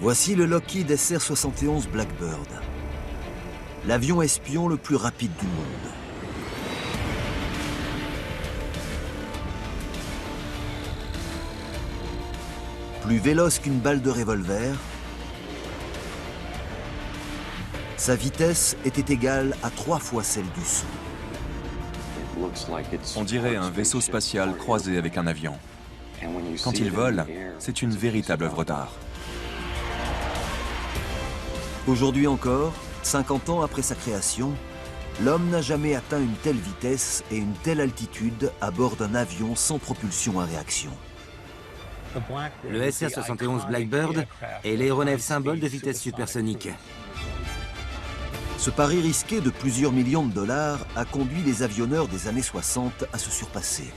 Voici le Lockheed SR-71 Blackbird, l'avion espion le plus rapide du monde. Plus véloce qu'une balle de revolver, sa vitesse était égale à 3 fois celle du son. On dirait un vaisseau spatial croisé avec un avion. Quand il vole, c'est une véritable œuvre d'art. Aujourd'hui encore, 50 ans après sa création, l'homme n'a jamais atteint une telle vitesse et une telle altitude à bord d'un avion sans propulsion à réaction. Le SR-71 Blackbird est l'aéronef symbole de vitesse supersonique. Ce pari risqué de plusieurs millions de dollars a conduit les avionneurs des années 60 à se surpasser.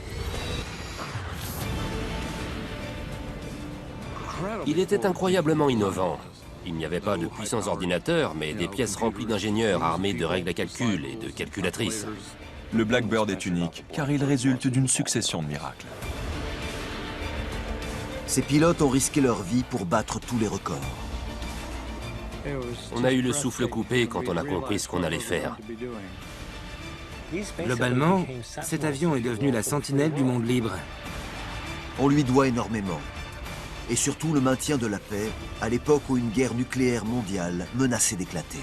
Il était incroyablement innovant. Il n'y avait pas de puissants ordinateurs, mais des pièces remplies d'ingénieurs armés de règles à calcul et de calculatrices. Le Blackbird est unique, car il résulte d'une succession de miracles. Ces pilotes ont risqué leur vie pour battre tous les records. On a eu le souffle coupé quand on a compris ce qu'on allait faire. Globalement, cet avion est devenu la sentinelle du monde libre. On lui doit énormément. Et surtout le maintien de la paix à l'époque où une guerre nucléaire mondiale menaçait d'éclater.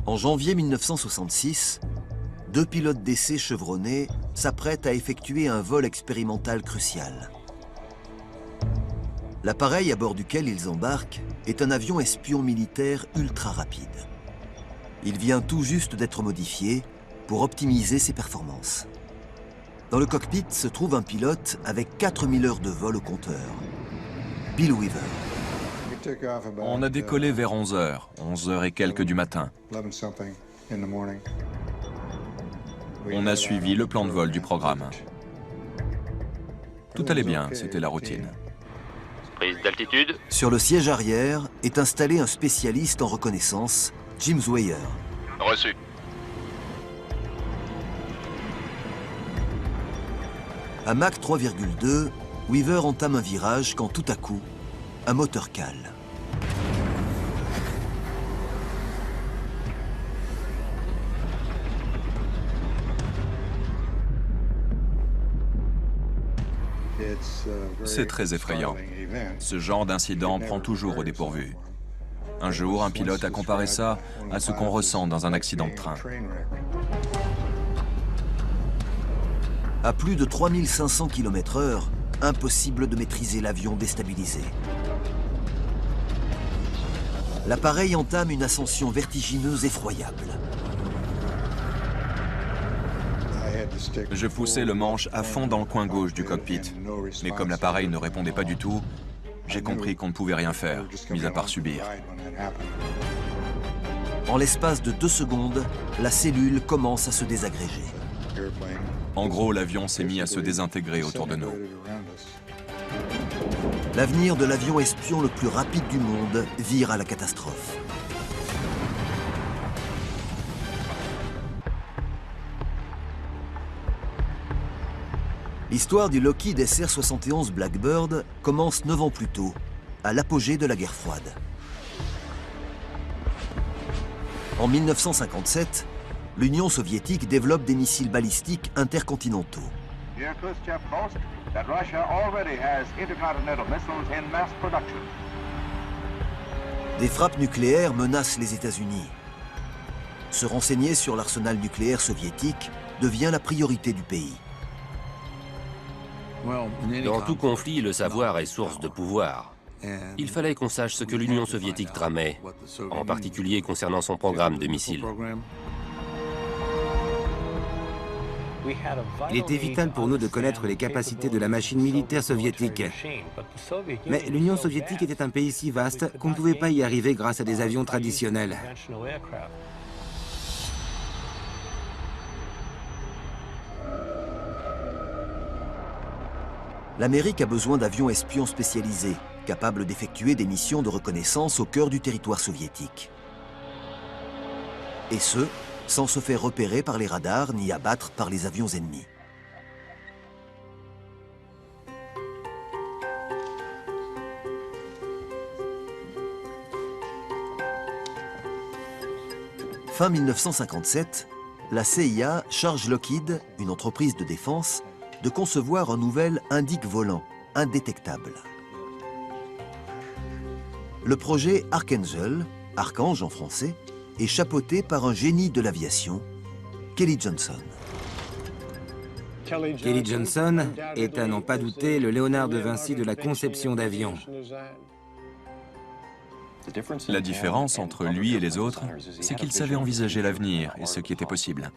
En janvier 1966, 2 pilotes d'essai chevronnés s'apprêtent à effectuer un vol expérimental crucial. L'appareil à bord duquel ils embarquent est un avion espion militaire ultra rapide. Il vient tout juste d'être modifié pour optimiser ses performances. Dans le cockpit se trouve un pilote avec 4000 heures de vol au compteur, Bill Weaver. On a décollé vers 11h, 11h et quelques du matin. On a suivi le plan de vol du programme. Tout allait bien, c'était la routine. Prise d'altitude. Sur le siège arrière est installé un spécialiste en reconnaissance, Jim Zweyer. Reçu. À Mach 3,2, Weaver entame un virage quand tout à coup, un moteur cale. C'est très effrayant. Ce genre d'incident prend toujours au dépourvu. Un jour, un pilote a comparé ça à ce qu'on ressent dans un accident de train. À plus de 3500 km/h, impossible de maîtriser l'avion déstabilisé. L'appareil entame une ascension vertigineuse effroyable. Je poussais le manche à fond dans le coin gauche du cockpit. Mais comme l'appareil ne répondait pas du tout, j'ai compris qu'on ne pouvait rien faire, mis à part subir. En l'espace de 2 secondes, la cellule commence à se désagréger. En gros, l'avion s'est mis à se désintégrer autour de nous. L'avenir de l'avion espion le plus rapide du monde vire à la catastrophe. L'histoire du Lockheed SR-71 Blackbird commence 9 ans plus tôt, à l'apogée de la guerre froide. En 1957, l'Union soviétique développe des missiles balistiques intercontinentaux. Des frappes nucléaires menacent les États-Unis. Se renseigner sur l'arsenal nucléaire soviétique devient la priorité du pays. Dans tout conflit, le savoir est source de pouvoir. Il fallait qu'on sache ce que l'Union soviétique tramait, en particulier concernant son programme de missiles. Il était vital pour nous de connaître les capacités de la machine militaire soviétique. Mais l'Union soviétique était un pays si vaste qu'on ne pouvait pas y arriver grâce à des avions traditionnels. L'Amérique a besoin d'avions espions spécialisés, capables d'effectuer des missions de reconnaissance au cœur du territoire soviétique. Et ce, sans se faire repérer par les radars ni abattre par les avions ennemis. Fin 1957, la CIA charge Lockheed, une entreprise de défense, de concevoir un nouvel indique volant, indétectable. Le projet Archangel, Archange en français, est chapeauté par un génie de l'aviation, Kelly Johnson. Kelly Johnson est, à n'en pas douter, le Léonard de Vinci de la conception d'avions. La différence entre lui et les autres, c'est qu'il savait envisager l'avenir et ce qui était possible.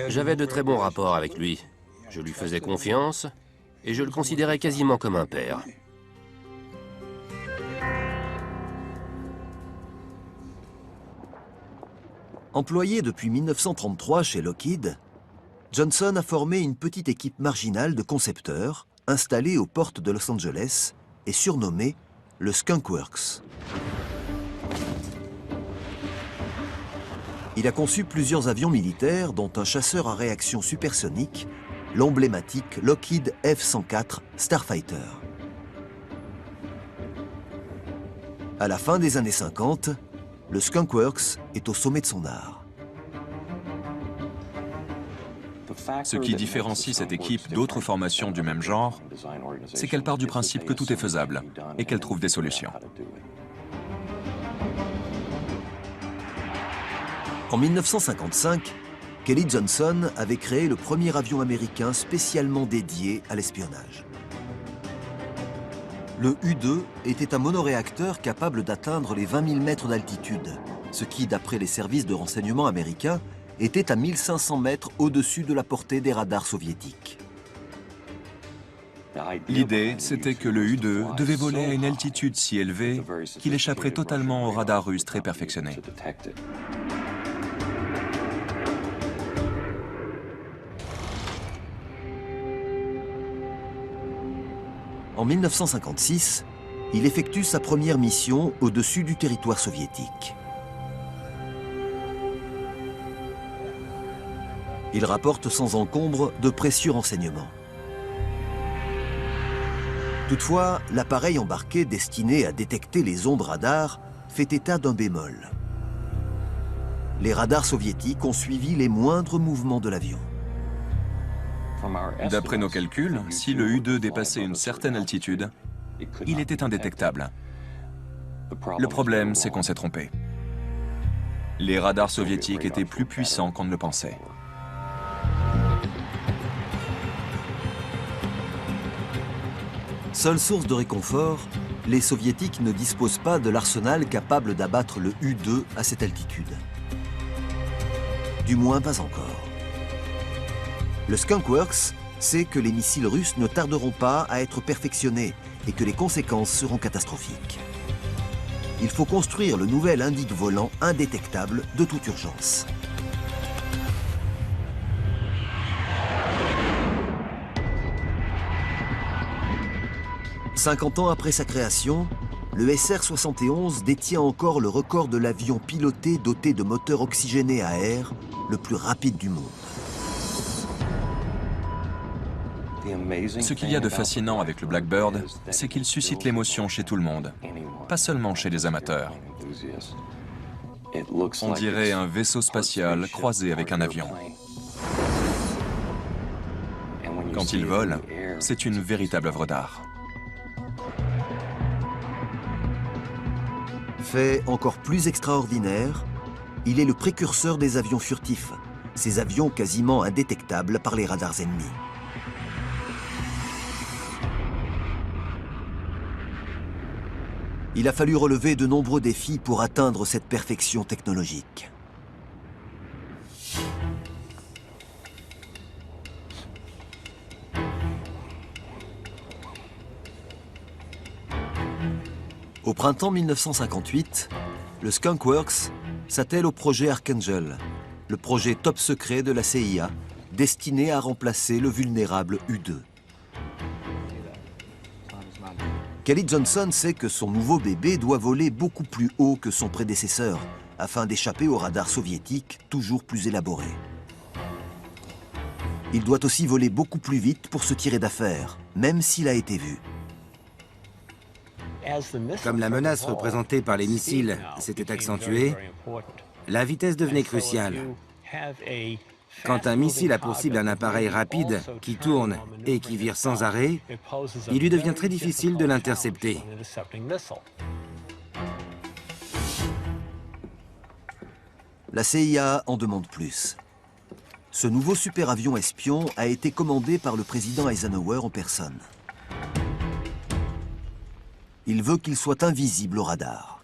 J'avais de très bons rapports avec lui. Je lui faisais confiance et je le considérais quasiment comme un père. Employé depuis 1933 chez Lockheed, Johnson a formé une petite équipe marginale de concepteurs installée aux portes de Los Angeles et surnommée le Skunk Works. Il a conçu plusieurs avions militaires, dont un chasseur à réaction supersonique, l'emblématique Lockheed F-104 Starfighter. À la fin des années 50, le Skunk Works est au sommet de son art. Ce qui différencie cette équipe d'autres formations du même genre, c'est qu'elle part du principe que tout est faisable et qu'elle trouve des solutions. En 1955, Kelly Johnson avait créé le premier avion américain spécialement dédié à l'espionnage. Le U-2 était un monoréacteur capable d'atteindre les 20 000 mètres d'altitude, ce qui, d'après les services de renseignement américains, était à 1500 mètres au-dessus de la portée des radars soviétiques. L'idée, c'était que le U-2 devait voler à une altitude si élevée qu'il échapperait totalement aux radars russes très perfectionnés. En 1956, il effectue sa première mission au-dessus du territoire soviétique. Il rapporte sans encombre de précieux renseignements. Toutefois, l'appareil embarqué destiné à détecter les ondes radars fait état d'un bémol. Les radars soviétiques ont suivi les moindres mouvements de l'avion. D'après nos calculs, si le U-2 dépassait une certaine altitude, il était indétectable. Le problème, c'est qu'on s'est trompé. Les radars soviétiques étaient plus puissants qu'on ne le pensait. Seule source de réconfort, les soviétiques ne disposent pas de l'arsenal capable d'abattre le U-2 à cette altitude. Du moins pas encore. Le Skunk Works sait que les missiles russes ne tarderont pas à être perfectionnés et que les conséquences seront catastrophiques. Il faut construire le nouvel indique volant indétectable de toute urgence. « 50 ans après sa création, le SR-71 détient encore le record de l'avion piloté doté de moteurs oxygénés à air le plus rapide du monde. Ce qu'il y a de fascinant avec le Blackbird, c'est qu'il suscite l'émotion chez tout le monde, pas seulement chez les amateurs. On dirait un vaisseau spatial croisé avec un avion. Quand il vole, c'est une véritable œuvre d'art. Fait encore plus extraordinaire, il est le précurseur des avions furtifs, ces avions quasiment indétectables par les radars ennemis. Il a fallu relever de nombreux défis pour atteindre cette perfection technologique. Au printemps 1958, le Skunk Works s'attelle au projet Archangel, le projet top secret de la CIA, destiné à remplacer le vulnérable U-2. Kelly Johnson sait que son nouveau bébé doit voler beaucoup plus haut que son prédécesseur, afin d'échapper aux radars soviétiques toujours plus élaborés. Il doit aussi voler beaucoup plus vite pour se tirer d'affaire, même s'il a été vu. Comme la menace représentée par les missiles s'était accentuée, la vitesse devenait cruciale. Quand un missile a pour cible un appareil rapide qui tourne et qui vire sans arrêt, il lui devient très difficile de l'intercepter. La CIA en demande plus. Ce nouveau superavion espion a été commandé par le président Eisenhower en personne. Il veut qu'il soit invisible au radar.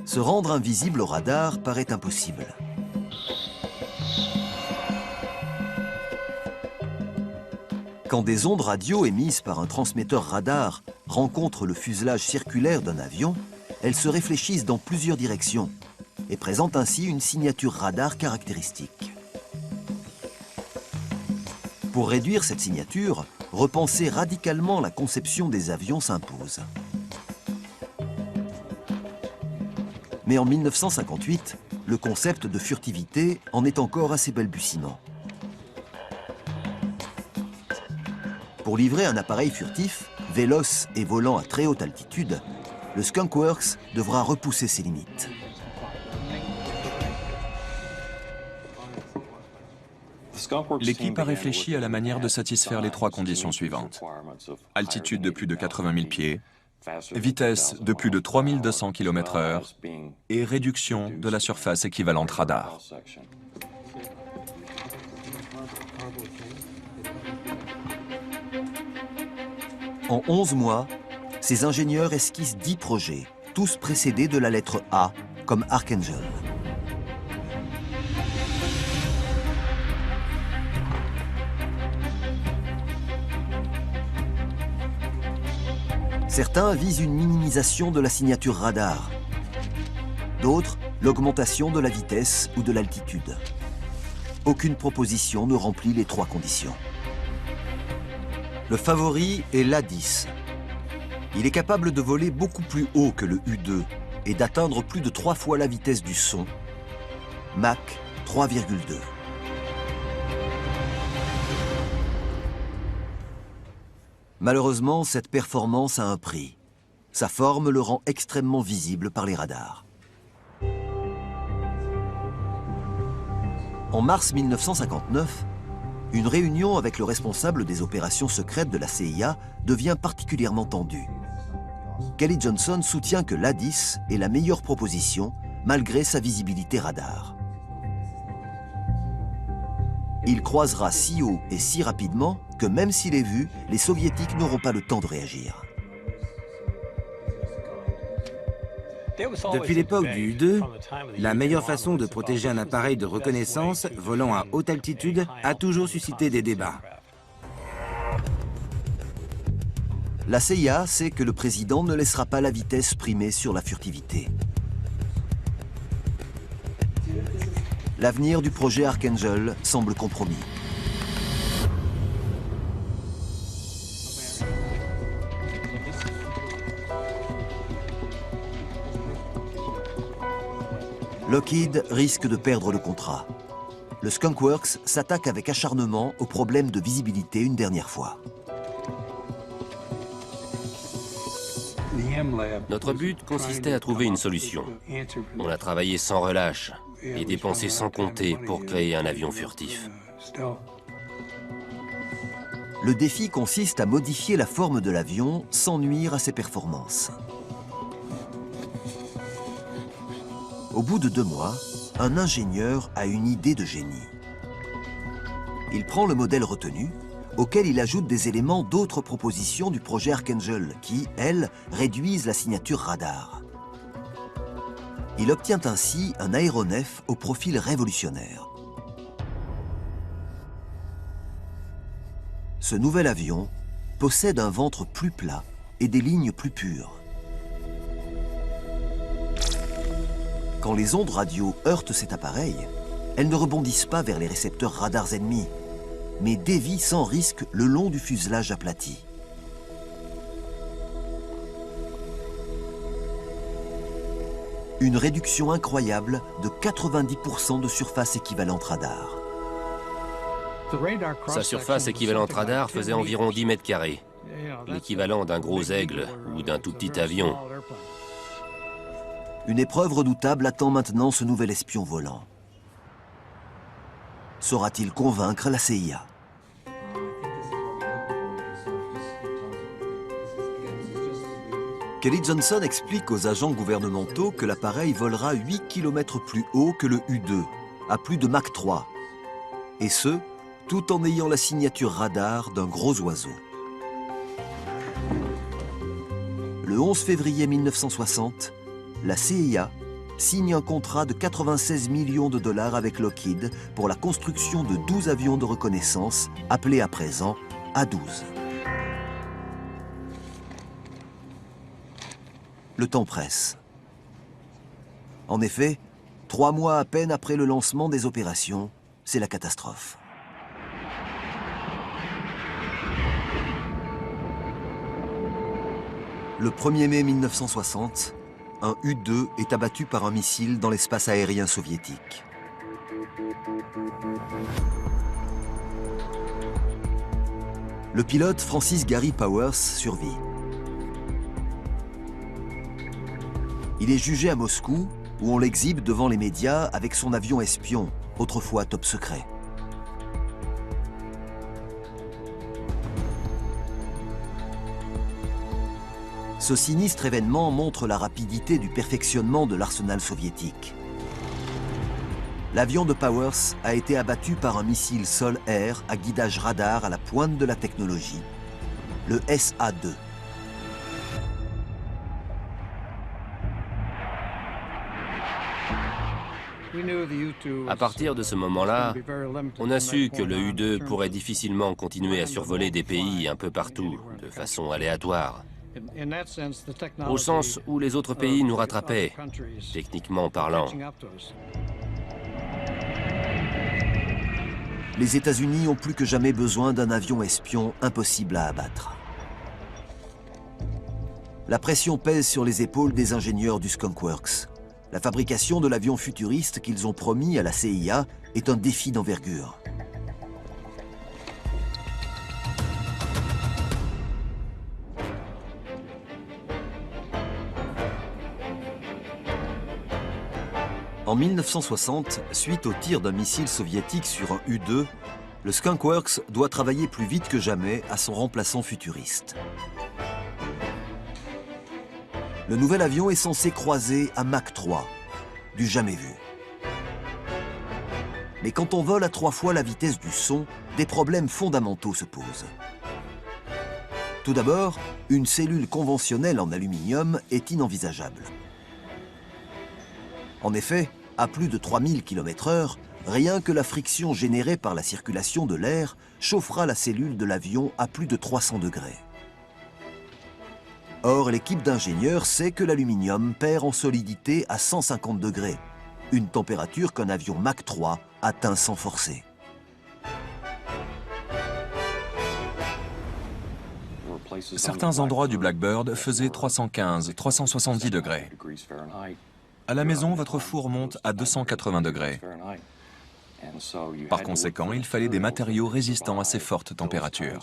Se rendre invisible au radar paraît impossible. Quand des ondes radio émises par un transmetteur radar rencontrent le fuselage circulaire d'un avion, elles se réfléchissent dans plusieurs directions et présentent ainsi une signature radar caractéristique. Pour réduire cette signature, repenser radicalement la conception des avions s'impose. Mais en 1958, le concept de furtivité en est encore assez balbutiement. Pour livrer un appareil furtif, véloce et volant à très haute altitude, le Skunk Works devra repousser ses limites. L'équipe a réfléchi à la manière de satisfaire les trois conditions suivantes. Altitude de plus de 80 000 pieds, vitesse de plus de 3200 km/h et réduction de la surface équivalente radar. En 11 mois, ces ingénieurs esquissent 10 projets, tous précédés de la lettre A, comme Archangel. Certains visent une minimisation de la signature radar. D'autres, l'augmentation de la vitesse ou de l'altitude. Aucune proposition ne remplit les trois conditions. Le favori est l'A-10. Il est capable de voler beaucoup plus haut que le U-2 et d'atteindre plus de 3 fois la vitesse du son, Mach 3,2. Malheureusement, cette performance a un prix. Sa forme le rend extrêmement visible par les radars. En mars 1959, une réunion avec le responsable des opérations secrètes de la CIA devient particulièrement tendue. Kelly Johnson soutient que l'A-10 est la meilleure proposition malgré sa visibilité radar. Il croisera si haut et si rapidement que même s'il est vu, les soviétiques n'auront pas le temps de réagir. Depuis l'époque du U-2, la meilleure façon de protéger un appareil de reconnaissance volant à haute altitude a toujours suscité des débats. La CIA sait que le président ne laissera pas la vitesse primer sur la furtivité. L'avenir du projet Archangel semble compromis. Lockheed risque de perdre le contrat. Le Skunk Works s'attaque avec acharnement au problème de visibilité une dernière fois. Notre but consistait à trouver une solution. On a travaillé sans relâche et dépensé sans compter pour créer un avion furtif. Le défi consiste à modifier la forme de l'avion sans nuire à ses performances. Au bout de 2 mois, un ingénieur a une idée de génie. Il prend le modèle retenu, auquel il ajoute des éléments d'autres propositions du projet Archangel qui, elles, réduisent la signature radar. Il obtient ainsi un aéronef au profil révolutionnaire. Ce nouvel avion possède un ventre plus plat et des lignes plus pures. Quand les ondes radio heurtent cet appareil, elles ne rebondissent pas vers les récepteurs radars ennemis, mais dévient sans risque le long du fuselage aplati. Une réduction incroyable de 90% de surface équivalente radar. Sa surface équivalente radar faisait environ 10 mètres carrés, l'équivalent d'un gros aigle ou d'un tout petit avion. Une épreuve redoutable attend maintenant ce nouvel espion volant. Saura-t-il convaincre la CIA? Kelly Johnson explique aux agents gouvernementaux que l'appareil volera 8 km plus haut que le U-2, à plus de Mach 3. Et ce, tout en ayant la signature radar d'un gros oiseau. Le 11 février 1960, la CIA signe un contrat de 96 millions de dollars avec Lockheed pour la construction de 12 avions de reconnaissance, appelés à présent A-12. Le temps presse. En effet, 3 mois à peine après le lancement des opérations, c'est la catastrophe. Le 1er mai 1960, un U-2 est abattu par un missile dans l'espace aérien soviétique. Le pilote Francis Gary Powers survit. Il est jugé à Moscou, où on l'exhibe devant les médias avec son avion espion, autrefois top secret. Ce sinistre événement montre la rapidité du perfectionnement de l'arsenal soviétique. L'avion de Powers a été abattu par un missile sol-air à guidage radar à la pointe de la technologie, le SA-2. À partir de ce moment-là, on a su que le U-2 pourrait difficilement continuer à survoler des pays un peu partout, de façon aléatoire. Au sens où les autres pays nous rattrapaient, techniquement parlant. Les États-Unis ont plus que jamais besoin d'un avion espion impossible à abattre. La pression pèse sur les épaules des ingénieurs du Skunk Works. La fabrication de l'avion futuriste qu'ils ont promis à la CIA est un défi d'envergure. En 1960, suite au tir d'un missile soviétique sur un U-2, le Skunk Works doit travailler plus vite que jamais à son remplaçant futuriste. Le nouvel avion est censé croiser à Mach 3, du jamais vu. Mais quand on vole à 3 fois la vitesse du son, des problèmes fondamentaux se posent. Tout d'abord, une cellule conventionnelle en aluminium est inenvisageable. En effet, à plus de 3000 km/h, rien que la friction générée par la circulation de l'air chauffera la cellule de l'avion à plus de 300 degrés. Or, l'équipe d'ingénieurs sait que l'aluminium perd en solidité à 150 degrés, une température qu'un avion Mach 3 atteint sans forcer. Certains endroits du Blackbird faisaient 315, 370 degrés. À la maison, votre four monte à 280 degrés. Par conséquent, il fallait des matériaux résistants à ces fortes températures.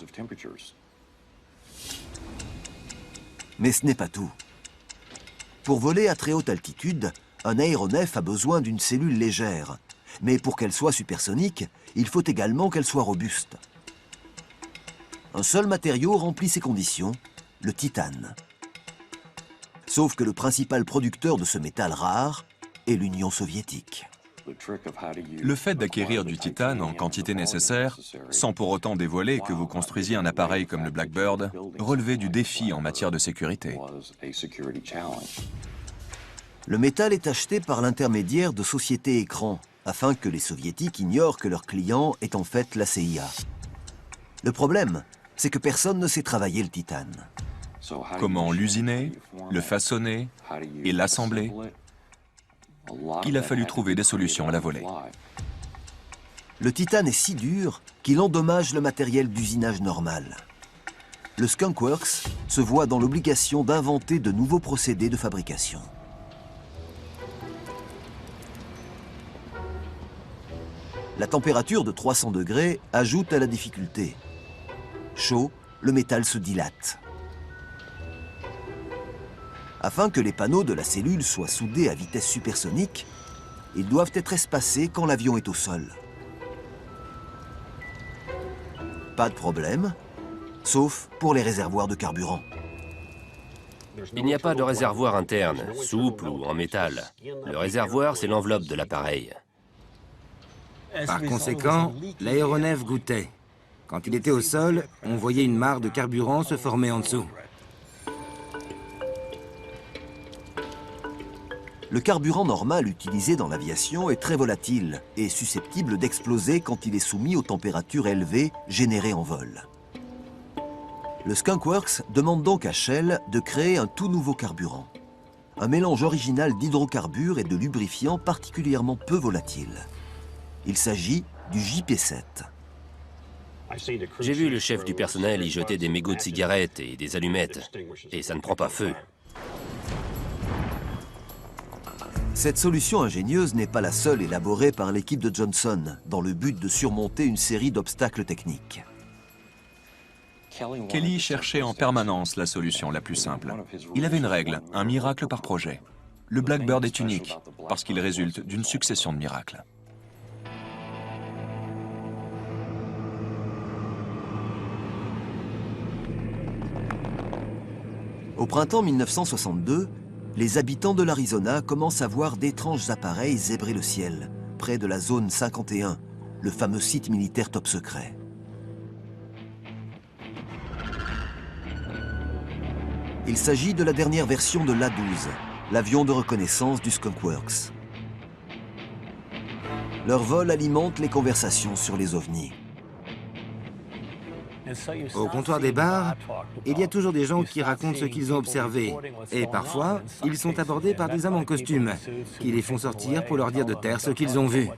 Mais ce n'est pas tout. Pour voler à très haute altitude, un aéronef a besoin d'une cellule légère. Mais pour qu'elle soit supersonique, il faut également qu'elle soit robuste. Un seul matériau remplit ces conditions, le titane. Sauf que le principal producteur de ce métal rare est l'Union soviétique. Le fait d'acquérir du titane en quantité nécessaire, sans pour autant dévoiler que vous construisiez un appareil comme le Blackbird, relevait du défi en matière de sécurité. Le métal est acheté par l'intermédiaire de sociétés écrans, afin que les soviétiques ignorent que leur client est en fait la CIA. Le problème, c'est que personne ne sait travailler le titane. Comment l'usiner, le façonner et l'assembler? Il a fallu trouver des solutions à la volée. Le titane est si dur qu'il endommage le matériel d'usinage normal. Le Skunk Works se voit dans l'obligation d'inventer de nouveaux procédés de fabrication. La température de 300 degrés ajoute à la difficulté. Chaud, le métal se dilate. Afin que les panneaux de la cellule soient soudés à vitesse supersonique, ils doivent être espacés quand l'avion est au sol. Pas de problème, sauf pour les réservoirs de carburant. Il n'y a pas de réservoir interne, souple ou en métal. Le réservoir, c'est l'enveloppe de l'appareil. Par conséquent, l'aéronef goûtait. Quand il était au sol, on voyait une mare de carburant se former en dessous. Le carburant normal utilisé dans l'aviation est très volatile et susceptible d'exploser quand il est soumis aux températures élevées générées en vol. Le Skunk Works demande donc à Shell de créer un tout nouveau carburant. Un mélange original d'hydrocarbures et de lubrifiants particulièrement peu volatile. Il s'agit du JP7. J'ai vu le chef du personnel y jeter des mégots de cigarettes et des allumettes, et ça ne prend pas feu. Cette solution ingénieuse n'est pas la seule élaborée par l'équipe de Johnson, dans le but de surmonter une série d'obstacles techniques. Kelly cherchait en permanence la solution la plus simple. Il avait une règle, un miracle par projet. Le Blackbird est unique, parce qu'il résulte d'une succession de miracles. Au printemps 1962, les habitants de l'Arizona commencent à voir d'étranges appareils zébrer le ciel, près de la zone 51, le fameux site militaire top secret. Il s'agit de la dernière version de l'A-12, l'avion de reconnaissance du Skunk Works. Leur vol alimente les conversations sur les ovnis. Au comptoir des bars, il y a toujours des gens qui racontent ce qu'ils ont observé. Et parfois, ils sont abordés par des hommes en costume, qui les font sortir pour leur dire de taire ce qu'ils ont vu.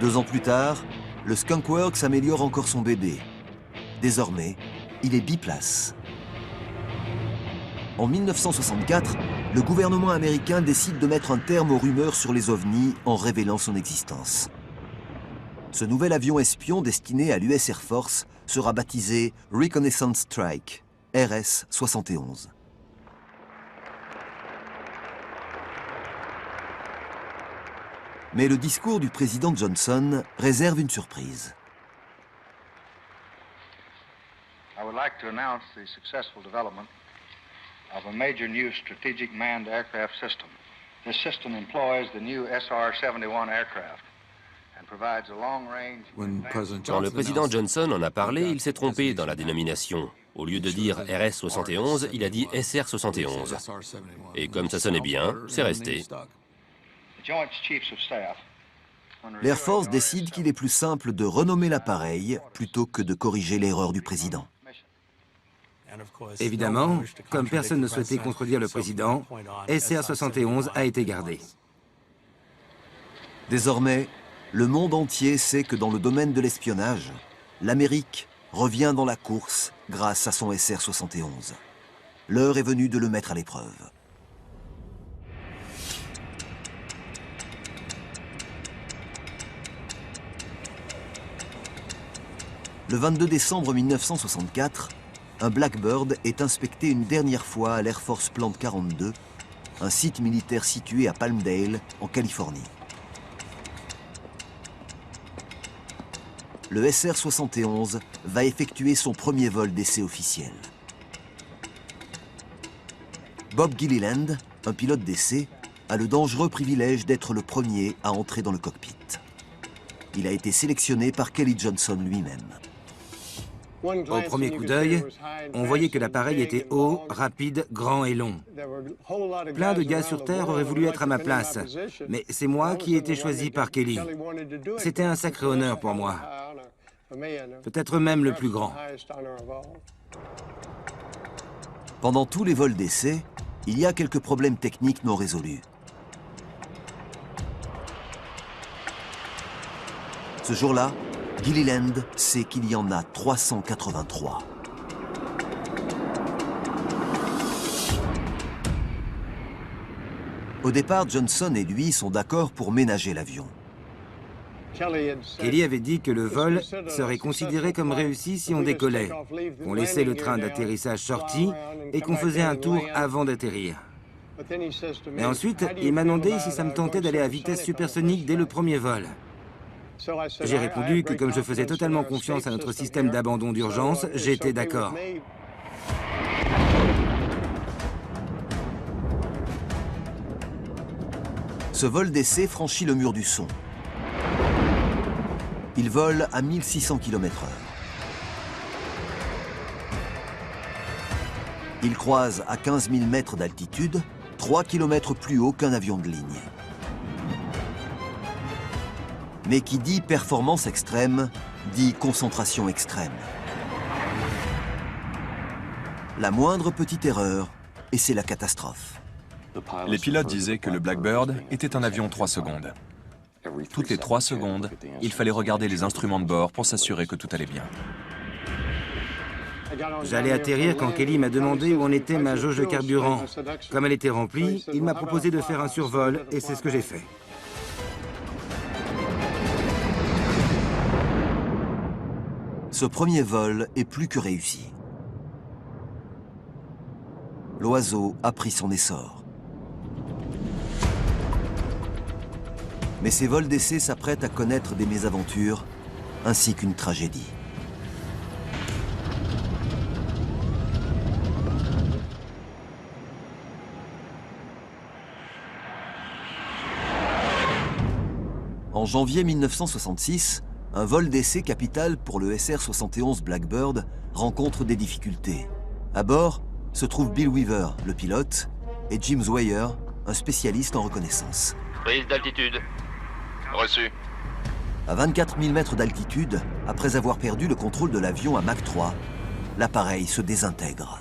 2 ans plus tard, le Skunk Works améliore encore son bébé. Désormais, il est biplace. En 1964, le gouvernement américain décide de mettre un terme aux rumeurs sur les ovnis en révélant son existence. Ce nouvel avion espion destiné à l'US Air Force sera baptisé Reconnaissance Strike, RS-71. Mais le discours du président Johnson réserve une surprise. I would like to announce the successful development of a major new strategic manned aircraft system. This system employs the new SR-71 aircraft. Quand le président Johnson en a parlé, il s'est trompé dans la dénomination. Au lieu de dire RS-71, il a dit SR-71. Et comme ça sonnait bien, c'est resté. L'Air Force décide qu'il est plus simple de renommer l'appareil plutôt que de corriger l'erreur du président. Évidemment, comme personne ne souhaitait contredire le président, SR-71 a été gardé. Désormais, le monde entier sait que dans le domaine de l'espionnage, l'Amérique revient dans la course grâce à son SR-71. L'heure est venue de le mettre à l'épreuve. Le 22 décembre 1964, un Blackbird est inspecté une dernière fois à l'Air Force Plant 42, un site militaire situé à Palmdale, en Californie. Le SR-71 va effectuer son premier vol d'essai officiel. Bob Gilliland, un pilote d'essai, a le dangereux privilège d'être le premier à entrer dans le cockpit. Il a été sélectionné par Kelly Johnson lui-même. Au premier coup d'œil, on voyait que l'appareil était haut, rapide, grand et long. Plein de gars sur Terre auraient voulu être à ma place, mais c'est moi qui ai été choisi par Kelly. C'était un sacré honneur pour moi. Peut-être même le plus grand. Pendant tous les vols d'essai, il y a quelques problèmes techniques non résolus. Ce jour-là, Gilliland sait qu'il y en a 383. Au départ, Johnson et lui sont d'accord pour ménager l'avion. Kelly avait dit que le vol serait considéré comme réussi si on décollait, qu'on laissait le train d'atterrissage sorti et qu'on faisait un tour avant d'atterrir. Mais ensuite, il m'a demandé si ça me tentait d'aller à vitesse supersonique dès le premier vol. J'ai répondu que comme je faisais totalement confiance à notre système d'abandon d'urgence, j'étais d'accord. Ce vol d'essai franchit le mur du son. Il vole à 1600 km/h. Il croise à 15 000 mètres d'altitude, 3 km plus haut qu'un avion de ligne. Mais qui dit performance extrême, dit concentration extrême. La moindre petite erreur, et c'est la catastrophe. Les pilotes disaient que le Blackbird était un avion 3 secondes. Toutes les 3 secondes, il fallait regarder les instruments de bord pour s'assurer que tout allait bien. J'allais atterrir quand Kelly m'a demandé où en était ma jauge de carburant. Comme elle était remplie, il m'a proposé de faire un survol et c'est ce que j'ai fait. Ce premier vol est plus que réussi. L'oiseau a pris son essor. Mais ces vols d'essai s'apprêtent à connaître des mésaventures, ainsi qu'une tragédie. En janvier 1966, un vol d'essai capital pour le SR-71 Blackbird rencontre des difficultés. À bord se trouve Bill Weaver, le pilote, et Jim Zweyer, un spécialiste en reconnaissance. Prise d'altitude. Reçu. À 24 000 mètres d'altitude, après avoir perdu le contrôle de l'avion à Mach 3, l'appareil se désintègre.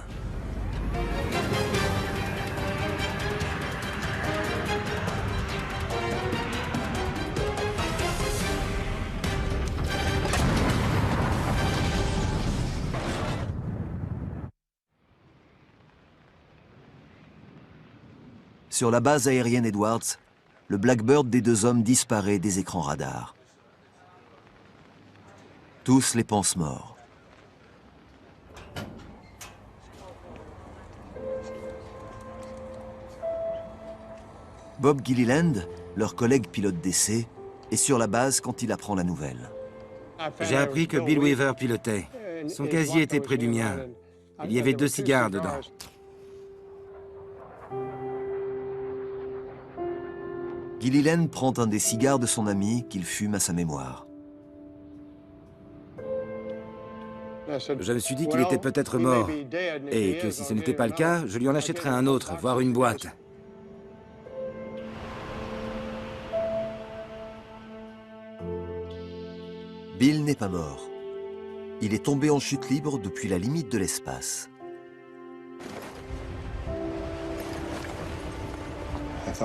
Sur la base aérienne Edwards, le Blackbird des deux hommes disparaît des écrans radars. Tous les pensent morts. Bob Gilliland, leur collègue pilote d'essai, est sur la base quand il apprend la nouvelle. J'ai appris que Bill Weaver pilotait. Son casier était près du mien. Il y avait 2 cigares dedans. Gilliland prend un des cigares de son ami qu'il fume à sa mémoire. Je me suis dit qu'il était peut-être mort. Et que si ce n'était pas le cas, je lui en achèterais un autre, voire une boîte. Bill n'est pas mort. Il est tombé en chute libre depuis la limite de l'espace.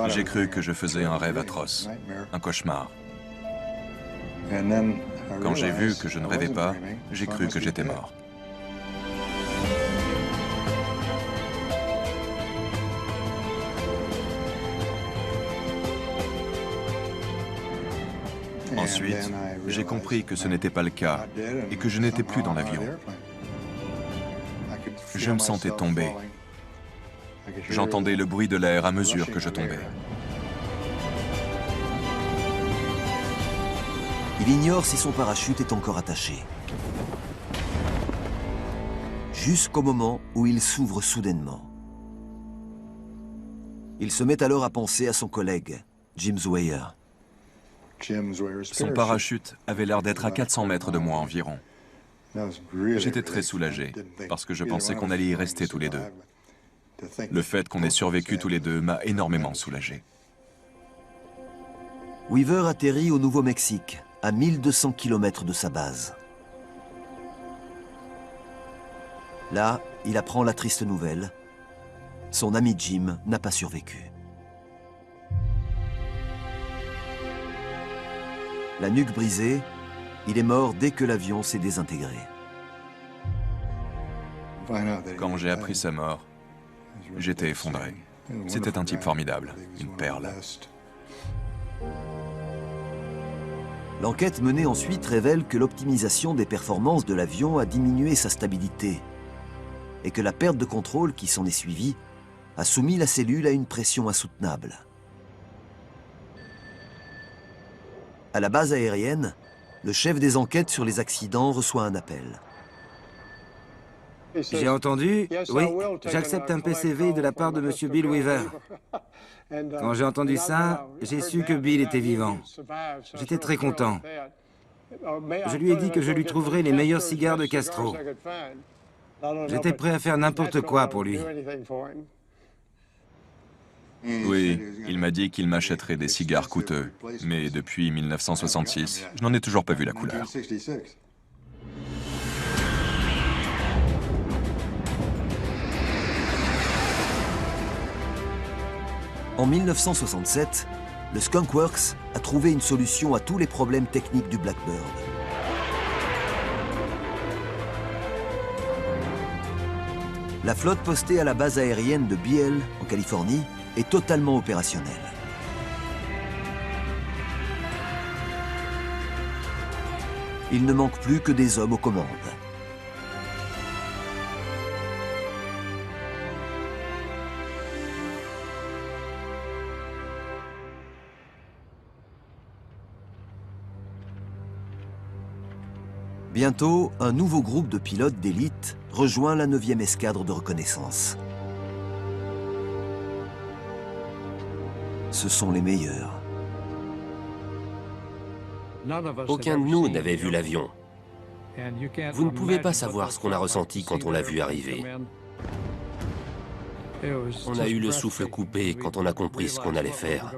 J'ai cru que je faisais un rêve atroce, un cauchemar. Quand j'ai vu que je ne rêvais pas, j'ai cru que j'étais mort. Ensuite, j'ai compris que ce n'était pas le cas et que je n'étais plus dans l'avion. Je me sentais tomber. J'entendais le bruit de l'air à mesure que je tombais. Il ignore si son parachute est encore attaché. Jusqu'au moment où il s'ouvre soudainement. Il se met alors à penser à son collègue, Jim Zweyer. Son parachute avait l'air d'être à 400 mètres de moi environ. J'étais très soulagé, parce que je pensais qu'on allait y rester tous les deux. Le fait qu'on ait survécu tous les deux m'a énormément soulagé. Weaver atterrit au Nouveau-Mexique, à 1200 km de sa base. Là, il apprend la triste nouvelle. Son ami Jim n'a pas survécu. La nuque brisée, Il est mort dès que l'avion s'est désintégré. Quand j'ai appris sa mort, j'étais effondré. C'était un type formidable, une perle. L'enquête menée ensuite révèle que l'optimisation des performances de l'avion a diminué sa stabilité et que la perte de contrôle qui s'en est suivie a soumis la cellule à une pression insoutenable. À la base aérienne, le chef des enquêtes sur les accidents reçoit un appel. J'ai entendu, oui, j'accepte un PCV de la part de M. Bill Weaver. Quand j'ai entendu ça, j'ai su que Bill était vivant. J'étais très content. Je lui ai dit que je lui trouverais les meilleurs cigares de Castro. J'étais prêt à faire n'importe quoi pour lui. Oui, il m'a dit qu'il m'achèterait des cigares coûteux. Mais depuis 1966, je n'en ai toujours pas vu la couleur. En 1967, le Skunk Works a trouvé une solution à tous les problèmes techniques du Blackbird. La flotte postée à la base aérienne de Beale, en Californie, est totalement opérationnelle. Il ne manque plus que des hommes aux commandes. Bientôt, un nouveau groupe de pilotes d'élite rejoint la 9e escadre de reconnaissance. Ce sont les meilleurs. Aucun de nous n'avait vu l'avion. Vous ne pouvez pas savoir ce qu'on a ressenti quand on l'a vu arriver. On a eu le souffle coupé quand on a compris ce qu'on allait faire.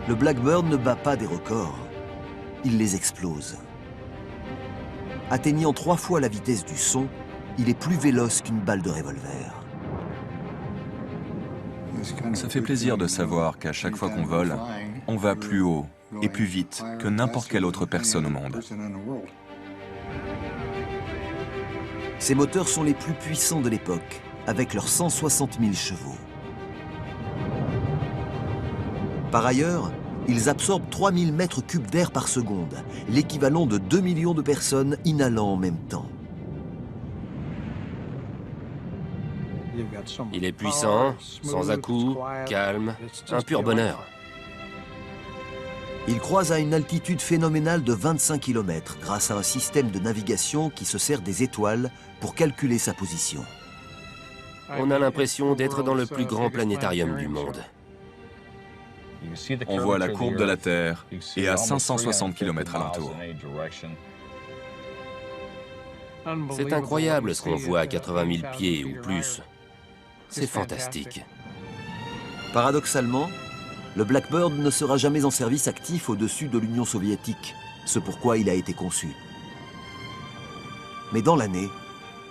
Le Blackbird ne bat pas des records, il les explose. Atteignant 3 fois la vitesse du son, il est plus véloce qu'une balle de revolver. Ça fait plaisir de savoir qu'à chaque fois qu'on vole, on va plus haut et plus vite que n'importe quelle autre personne au monde. Ces moteurs sont les plus puissants de l'époque, avec leurs 160 000 chevaux. Par ailleurs, ils absorbent 3000 mètres cubes d'air par seconde, l'équivalent de 2 millions de personnes inhalant en même temps. Il est puissant, sans à-coups, calme, un pur bonheur. Il croise à une altitude phénoménale de 25 km grâce à un système de navigation qui se sert des étoiles pour calculer sa position. On a l'impression d'être dans le plus grand planétarium du monde. On voit la courbe de la Terre et à 560 km alentour. C'est incroyable ce qu'on voit à 80 000 pieds ou plus. C'est fantastique. Paradoxalement, le Blackbird ne sera jamais en service actif au-dessus de l'Union soviétique, ce pourquoi il a été conçu. Mais dans l'année,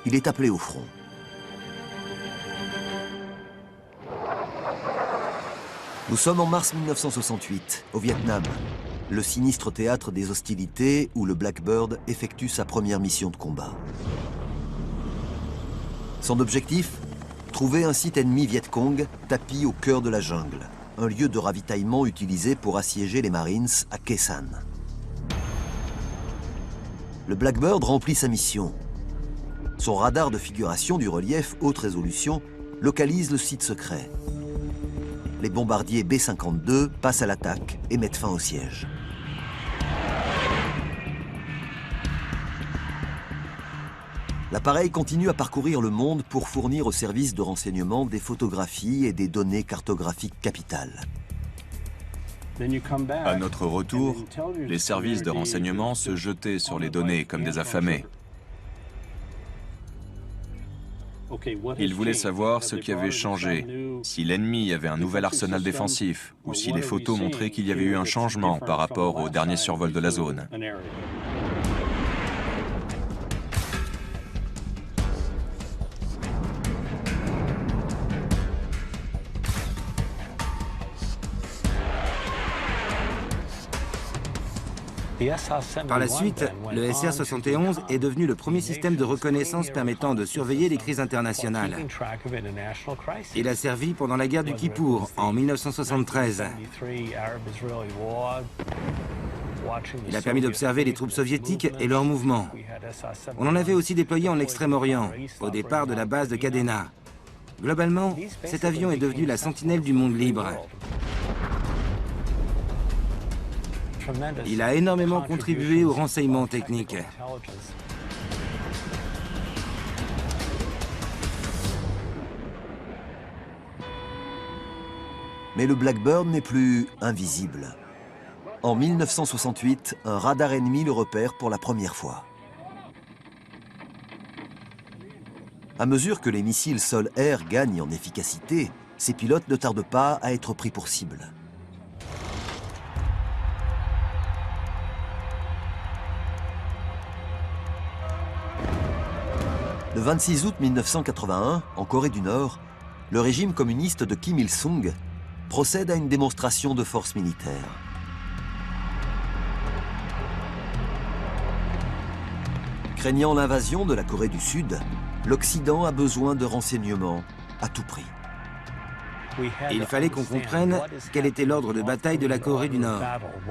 il est appelé au front. Nous sommes en mars 1968, au Vietnam, le sinistre théâtre des hostilités où le Blackbird effectue sa première mission de combat. Son objectif ? Trouver un site ennemi Viet Cong tapi au cœur de la jungle, un lieu de ravitaillement utilisé pour assiéger les Marines à Khe Sanh. Le Blackbird remplit sa mission. Son radar de figuration du relief haute résolution localise le site secret. Les bombardiers B-52 passent à l'attaque et mettent fin au siège. L'appareil continue à parcourir le monde pour fournir aux services de renseignement des photographies et des données cartographiques capitales. À notre retour, les services de renseignement se jetaient sur les données comme des affamés. Ils voulaient savoir ce qui avait changé, si l'ennemi avait un nouvel arsenal défensif, ou si les photos montraient qu'il y avait eu un changement par rapport au dernier survol de la zone. Par la suite, le SR-71 est devenu le premier système de reconnaissance permettant de surveiller les crises internationales. Il a servi pendant la guerre du Kippour en 1973. Il a permis d'observer les troupes soviétiques et leurs mouvements. On en avait aussi déployé en Extrême-Orient, au départ de la base de Kadena. Globalement, cet avion est devenu la sentinelle du monde libre. Il a énormément contribué au renseignement technique. Mais le Blackbird n'est plus invisible. En 1968, un radar ennemi le repère pour la première fois. À mesure que les missiles sol-air gagnent en efficacité, ces pilotes ne tardent pas à être pris pour cible. Le 26 août 1981, en Corée du Nord, le régime communiste de Kim Il-sung procède à une démonstration de force militaire. Craignant l'invasion de la Corée du Sud, l'Occident a besoin de renseignements à tout prix. Il fallait qu'on comprenne quel était l'ordre de bataille de la Corée du Nord,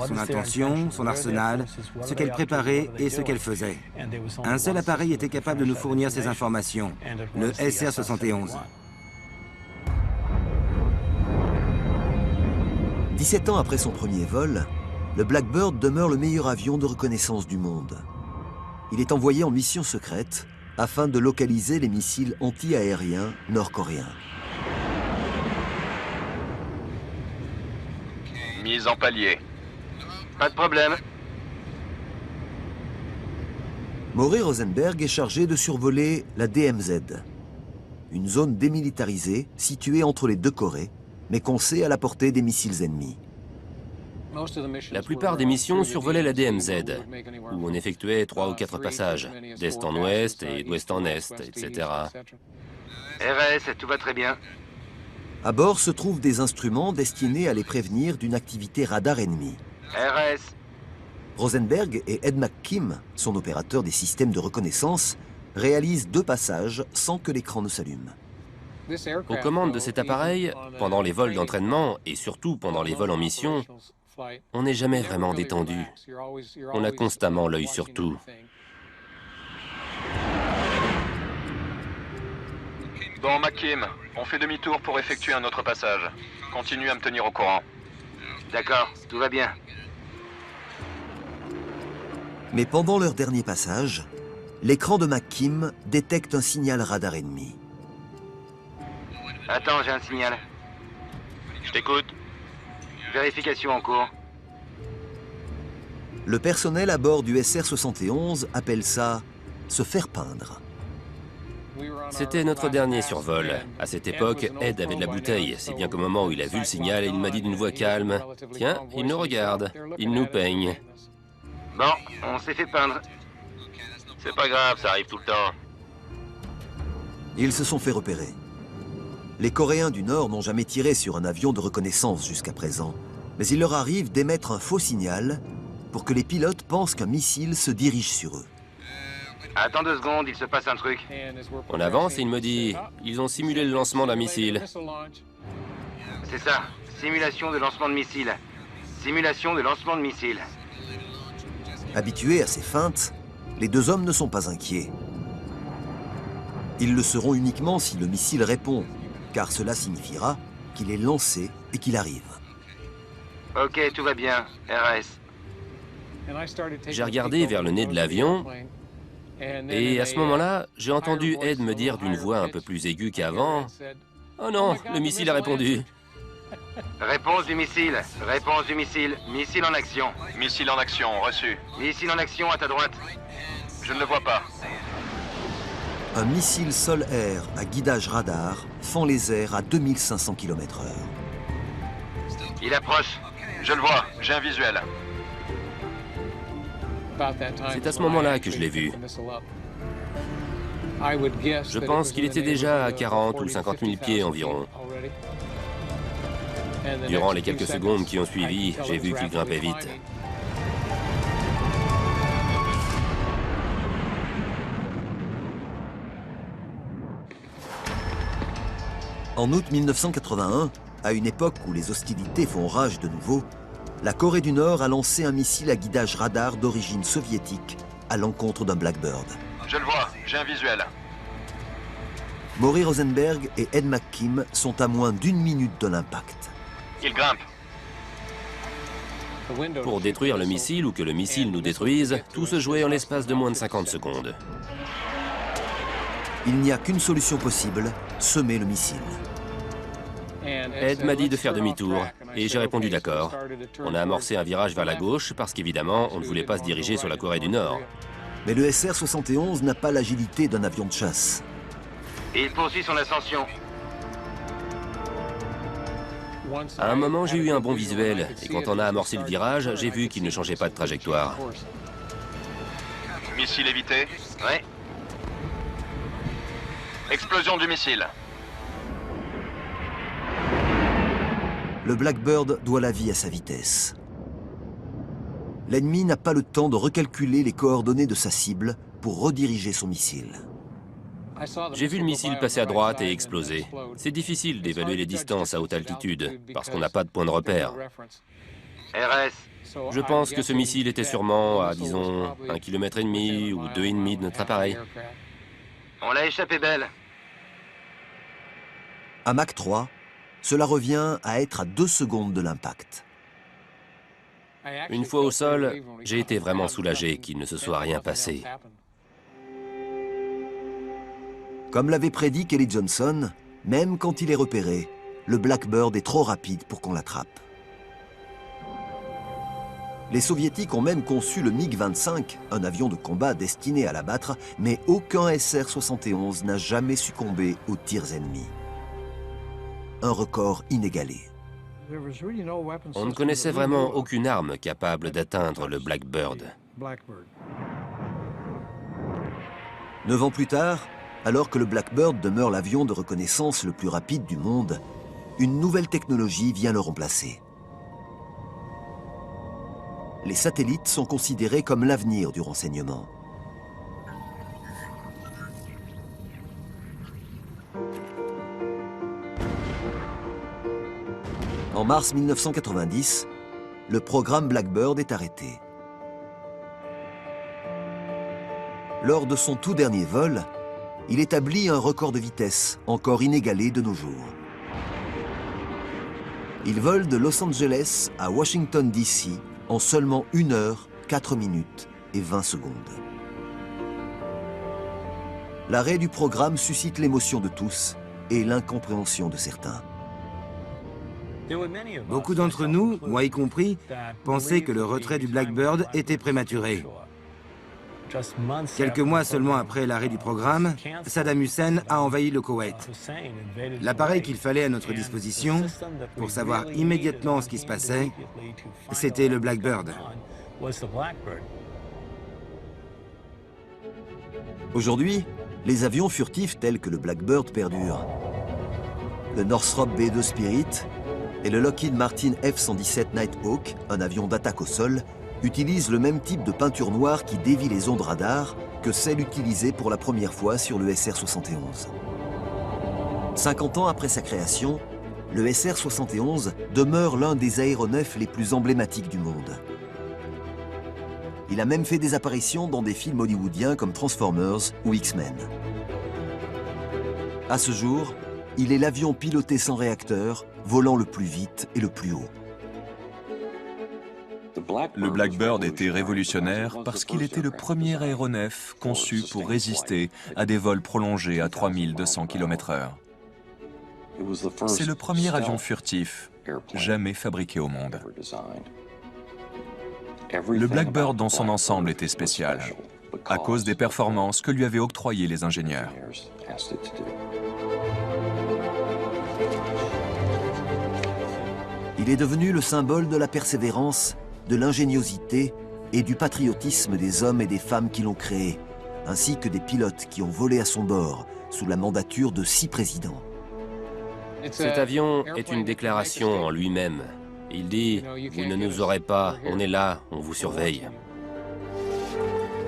son intention, son arsenal, ce qu'elle préparait et ce qu'elle faisait. Un seul appareil était capable de nous fournir ces informations, le SR-71. 17 ans après son premier vol, le Blackbird demeure le meilleur avion de reconnaissance du monde. Il est envoyé en mission secrète afin de localiser les missiles anti-aériens nord-coréens. Mise en palier. Pas de problème. Maury Rosenberg est chargé de survoler la DMZ, une zone démilitarisée située entre les deux Corées, mais qu'on sait à la portée des missiles ennemis. La plupart des missions survolaient la DMZ, où on effectuait 3 ou 4 passages, d'est en ouest et d'ouest en est, etc. RS, tout va très bien. À bord se trouvent des instruments destinés à les prévenir d'une activité radar ennemie. RS. Rosenberg et Ed McKim, son opérateur des systèmes de reconnaissance, réalisent 2 passages sans que l'écran ne s'allume. Aux commandes de cet appareil, pendant les vols d'entraînement et surtout pendant les vols en mission, on n'est jamais vraiment détendu. On a constamment l'œil sur tout. Bon, McKim, on fait demi-tour pour effectuer un autre passage. Continue à me tenir au courant. D'accord, tout va bien. Mais pendant leur dernier passage, l'écran de McKim détecte un signal radar ennemi. Attends, j'ai un signal. Je t'écoute. Vérification en cours. Le personnel à bord du SR-71 appelle ça « se faire peindre ». C'était notre dernier survol. À cette époque, Ed avait de la bouteille, si bien qu'au moment où il a vu le signal, il m'a dit d'une voix calme, « Tiens, il nous regarde, il nous peigne. » Bon, on s'est fait peindre. C'est pas grave, ça arrive tout le temps. Ils se sont fait repérer. Les Coréens du Nord n'ont jamais tiré sur un avion de reconnaissance jusqu'à présent, mais il leur arrive d'émettre un faux signal pour que les pilotes pensent qu'un missile se dirige sur eux. Attends 2 secondes, il se passe un truc. On avance et il me dit, « Ils ont simulé le lancement d'un missile. » C'est ça, simulation de lancement de missile. Simulation de lancement de missile. Habitués à ces feintes, les 2 hommes ne sont pas inquiets. Ils le seront uniquement si le missile répond, car cela signifiera qu'il est lancé et qu'il arrive. Ok, tout va bien, RS. J'ai regardé vers le nez de l'avion et à ce moment-là, j'ai entendu Ed me dire d'une voix un peu plus aiguë qu'avant, « Oh non, le missile a répondu. » Réponse du missile, réponse du missile. Missile en action. Missile en action, reçu. Missile en action à ta droite. Je ne le vois pas. Un missile sol-air à guidage radar fend les airs à 2500 km/h. Il approche. Je le vois, j'ai un visuel. C'est à ce moment-là que je l'ai vu. Je pense qu'il était déjà à 40 ou 50 000 pieds environ. Durant les quelques secondes qui ont suivi, j'ai vu qu'il grimpait vite. En août 1981, à une époque où les hostilités font rage de nouveau, la Corée du Nord a lancé un missile à guidage radar d'origine soviétique à l'encontre d'un Blackbird. Je le vois, j'ai un visuel. Maury Rosenberg et Ed McKim sont à moins d'1 minute de l'impact. Il grimpe. Pour détruire le missile ou que le missile nous détruise, tout se jouait en l'espace de moins de 50 secondes. Il n'y a qu'une solution possible, semer le missile. Ed m'a dit de faire demi-tour, et j'ai répondu d'accord. On a amorcé un virage vers la gauche parce qu'évidemment, on ne voulait pas se diriger sur la Corée du Nord. Mais le SR-71 n'a pas l'agilité d'un avion de chasse. Et il poursuit son ascension. À un moment, j'ai eu un bon visuel, et quand on a amorcé le virage, j'ai vu qu'il ne changeait pas de trajectoire. Missile évité. Ouais. Explosion du missile. Le Blackbird doit la vie à sa vitesse. L'ennemi n'a pas le temps de recalculer les coordonnées de sa cible pour rediriger son missile. J'ai vu le missile passer à droite et exploser. C'est difficile d'évaluer les distances à haute altitude, parce qu'on n'a pas de point de repère. RS. Je pense que ce missile était sûrement à, disons, 1,5 km ou 2,5 de notre appareil. On l'a échappé belle. À Mach 3, cela revient à être à 2 secondes de l'impact. Une fois au sol, j'ai été vraiment soulagé qu'il ne se soit rien passé. Comme l'avait prédit Kelly Johnson, même quand il est repéré, le Blackbird est trop rapide pour qu'on l'attrape. Les Soviétiques ont même conçu le MiG-25, un avion de combat destiné à l'abattre, mais aucun SR-71 n'a jamais succombé aux tirs ennemis. Un record inégalé. On ne connaissait vraiment aucune arme capable d'atteindre le Blackbird. 9 ans plus tard, alors que le Blackbird demeure l'avion de reconnaissance le plus rapide du monde, une nouvelle technologie vient le remplacer. Les satellites sont considérés comme l'avenir du renseignement. En mars 1990, le programme Blackbird est arrêté. Lors de son tout dernier vol, il établit un record de vitesse, encore inégalé de nos jours. Il vole de Los Angeles à Washington DC en seulement 1 heure, 4 minutes et 20 secondes. L'arrêt du programme suscite l'émotion de tous et l'incompréhension de certains. Beaucoup d'entre nous, moi y compris, pensaient que le retrait du Blackbird était prématuré. Quelques mois seulement après l'arrêt du programme, Saddam Hussein a envahi le Koweït. L'appareil qu'il fallait à notre disposition pour savoir immédiatement ce qui se passait, c'était le Blackbird. Aujourd'hui, les avions furtifs tels que le Blackbird perdurent. Le Northrop B-2 Spirit et le Lockheed Martin F-117 Nighthawk, un avion d'attaque au sol, utilisent le même type de peinture noire qui dévie les ondes radar que celle utilisée pour la première fois sur le SR-71. 50 ans après sa création, le SR-71 demeure l'un des aéronefs les plus emblématiques du monde. Il a même fait des apparitions dans des films hollywoodiens comme Transformers ou X-Men. À ce jour, il est l'avion piloté sans réacteur, volant le plus vite et le plus haut. Le Blackbird était révolutionnaire parce qu'il était le premier aéronef conçu pour résister à des vols prolongés à 3200 km/h. C'est le premier avion furtif jamais fabriqué au monde. Le Blackbird dans son ensemble était spécial, à cause des performances que lui avaient octroyées les ingénieurs. Il est devenu le symbole de la persévérance, de l'ingéniosité et du patriotisme des hommes et des femmes qui l'ont créé, ainsi que des pilotes qui ont volé à son bord sous la mandature de 6 présidents. Cet avion est une déclaration en lui-même. Il dit « Vous ne nous aurez pas, on est là, on vous surveille ».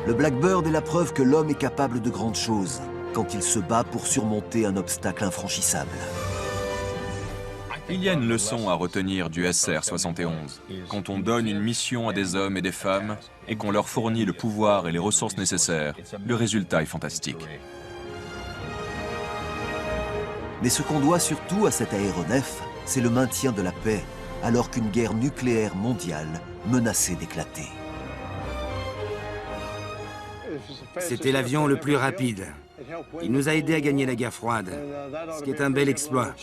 Le Blackbird est la preuve que l'homme est capable de grandes choses quand il se bat pour surmonter un obstacle infranchissable. Il y a une leçon à retenir du SR-71. Quand on donne une mission à des hommes et des femmes et qu'on leur fournit le pouvoir et les ressources nécessaires, le résultat est fantastique. Mais ce qu'on doit surtout à cet aéronef, c'est le maintien de la paix, alors qu'une guerre nucléaire mondiale menaçait d'éclater. C'était l'avion le plus rapide. Il nous a aidés à gagner la guerre froide, ce qui est un bel exploit.